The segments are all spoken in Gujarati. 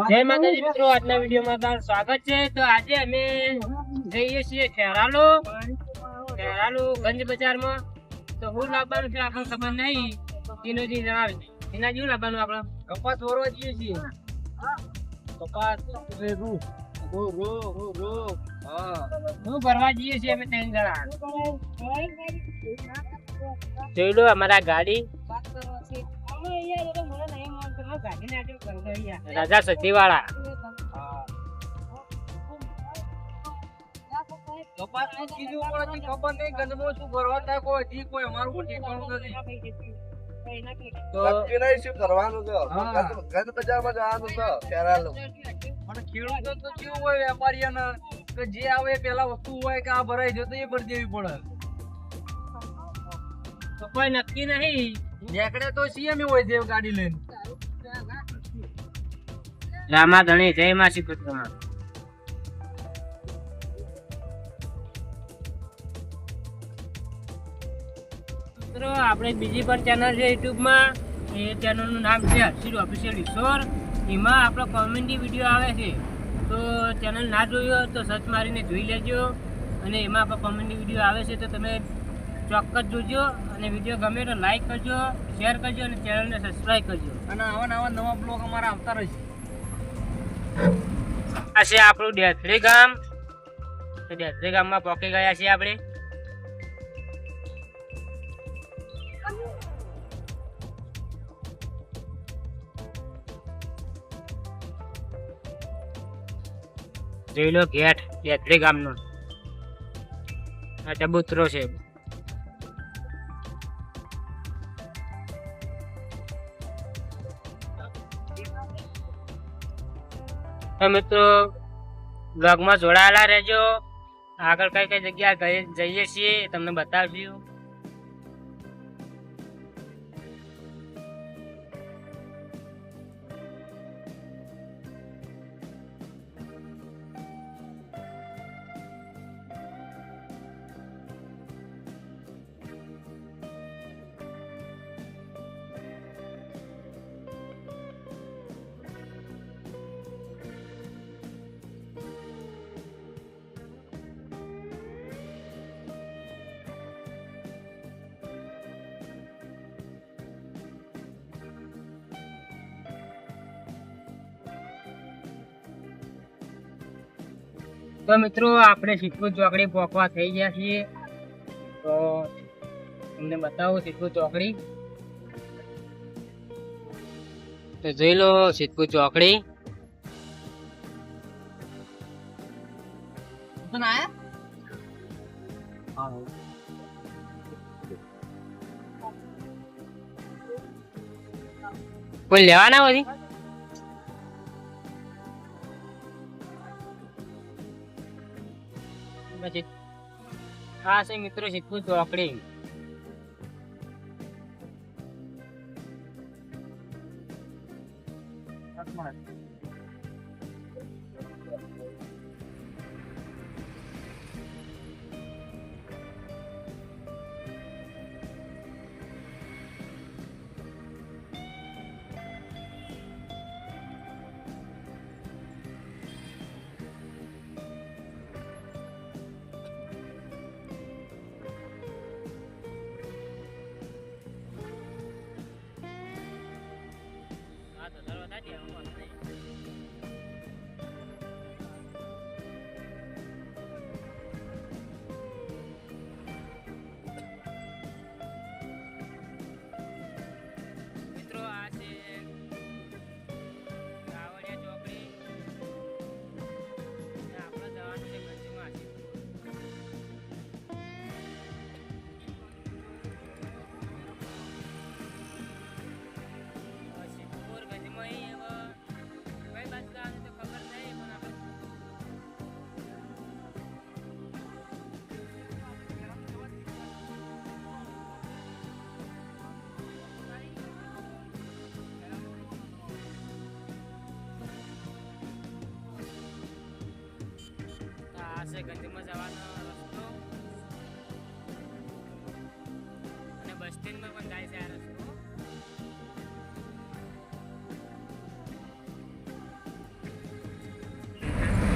જય માતાજી મિત્રો, આજના વિડીયોમાં તમારું સ્વાગત છે। તો આજે અમે જઈએ છીએ ખેરાલુ ગંજ બજારમાં। તો હું લાવવાનું છે આપણને ખબર નહીં, તીનોજી જણાવે એના જેવું લાવવાનું આપણે કપાસ વરવા જઈએ છીએ। કપાસ હું ભરવા જઈએ છીએ અમે 3 જણા। જોઈ લો અમારા ગાડી રાજા સતીવાળા। કપાસ નું કીધું પણ ખબર નહીં ગંદમાં શું ભરવા થાય, કોઈ અમારું કોઈ ઠેકાણું નથી। તો નક્કી નહીં શું કરવાનું છે, ગંજ બજારમાં જવાનું છે ખેરાલુ। પણ ખેડૂતો તો કેવું હોય વેપારીઓને કે જે આવે પેલા વસ્તુ હોય કે આ ભરાઈ જતો એ ભરી દેવી પડે। તો કોઈ નક્કી નહીં, નીકળે તો સીએમ હોય દેવ ગાડી લઈને। રામા ધણી જય માસી પુત્રમાં। મિત્રો આપણે બીજી પણ ચેનલ છે યુટ્યુબમાં, એ ચેનલનું નામ છે હર્ષિલ ઓફિશિયલ ઈશ્વર। એમાં આપણો કોમેડી વિડીયો આવે છે, તો ચેનલ ના જોયો તો સર્ચ મારીને જોઈ લેજો। અને એમાં આપણો કોમેડી વિડીયો આવે છે તો તમે ચોક્કસ જોજો। અને વિડીયો ગમે તો લાઈક કરજો, શેર કરજો અને ચેનલને સબસ્ક્રાઈબ કરજો। અને આવા નવા બ્લોગ અમારા આવતા રહેશે। આ છે આપણું ડેથલી ગામ। તો ડેથલી ગામમાં પહોંચી ગયા છીએ આપણે। જોઈ લો ગેટ ડેથલી ગામનો, આ ચબૂતરો છે। મિત્રો બ્લોગમાં જોડાયેલા રહેજો, આગળ કઈ કઈ જગ્યા જઈએ છીએ તમને બતાવજો। તો મિત્રો આપણે સિદ્ધપુર ચોકડી પહોંચવા થઈ ગયા છીએ। તો તમને બતાવું સિદ્ધપુર ચોકડી। તો જોઈ લો સિદ્ધપુર ચોકડી। કોઈ લેવાના બધી આ છે મિત્રો સિદ્ધપુર ચોકડી। છે ગંજમાં જવાનો રસ્તો અને બસ સ્ટેન્ડમાં પણ જાય છે આ રસ્તો।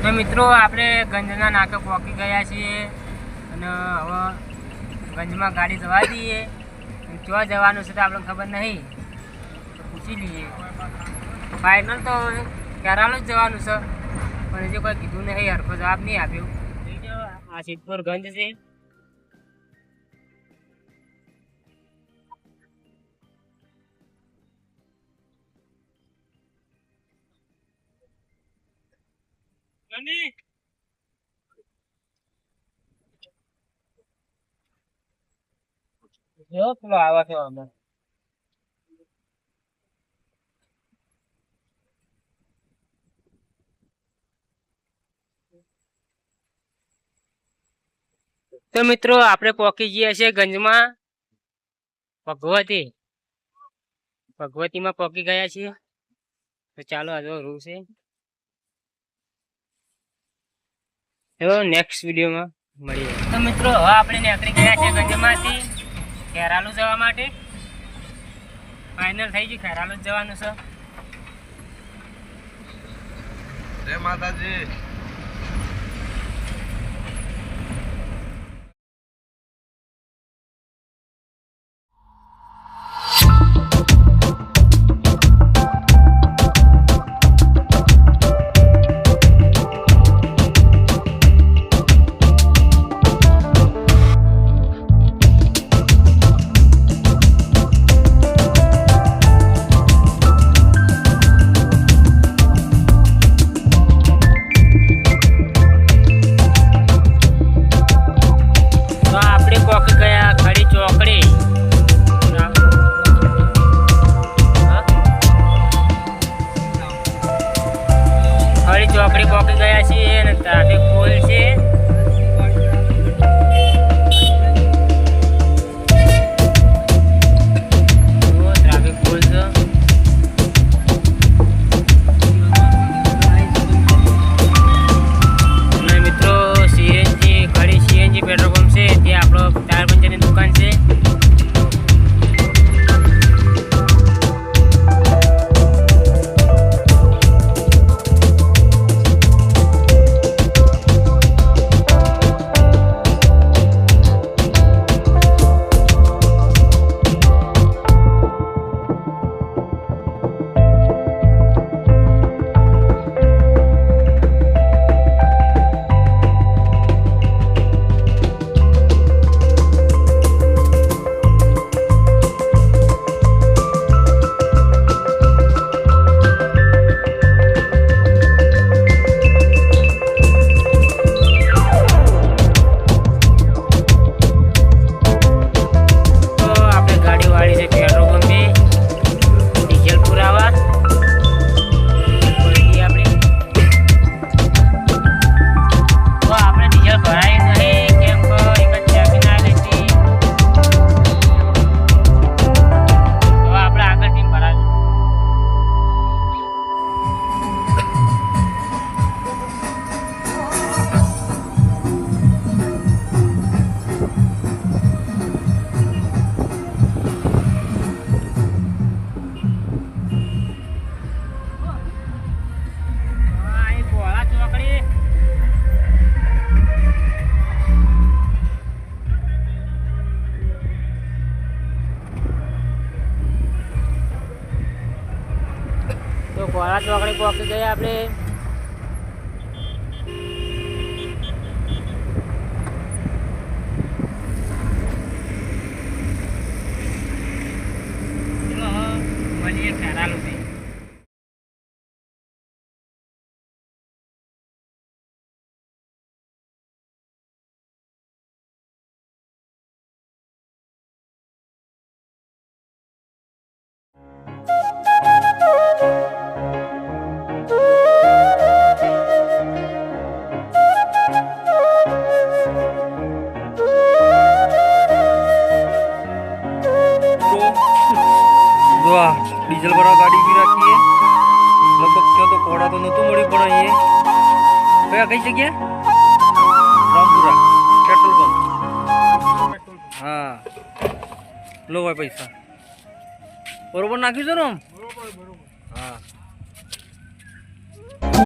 તો મિત્રો આપણે ગંજના નાકે પહોંચી ગયા છીએ અને હવે ગંજમાં ગાડી જવા દઈએ. ક્યાં જવાનું છે તો આપણને ખબર નહીં, તો પૂછી લઈએ. ફાઇનલ તો કેરાલો જ જવાનું છે, પણ હજી કોઈ કીધું નહીં, હરખો જવાબ નહીં આપ્યો. આ સિદ્ધપુર ગંજ છે. જો પેલો આવે છે અમે. તો મિત્રો આપણે પહોંચી ગયા છીએ ગંજમાં ભગવતીમાં પહોંચી ગયા છીએ. તો ચાલો આ રૂ છે. ચલો નેક્સ્ટ વિડીયોમાં મળીએ. તો મિત્રો હવે આપણે નીકળી ગયા છીએ ગંજમાંથી ખેરાલુ જવા માટે. ફાઇનલ થઈ ગયું, ખેરાલુ જવાનું છે. જય માતાજી. ચોકડી પહોંચી ગયા છીએ અને ટ્રાફિક ફૂલ છે. ટ્રાફિક ફૂલ છે. અને મિત્રો સીએનજી ખડી સીએનજી પેટ્રોલ પંપ છે, ત્યાં આપણો ટાયર પંચરની દુકાન છે. તો કોળા ચોકડી પહોંચી ગયા આપણે. મળીએ ખેરાલુ થી. ડીઝલ ભરા ગાડી બી રાખીએ. લગભગ ક્યાં તો કોડા તો નહોતું મળી, પણ અહીંયા કયા કઈ જગ્યા રામપુરા પેટ્રોલ પંપ. હા લો ભાઈ પૈસા બરોબર નાખ્યું છે ને આમ.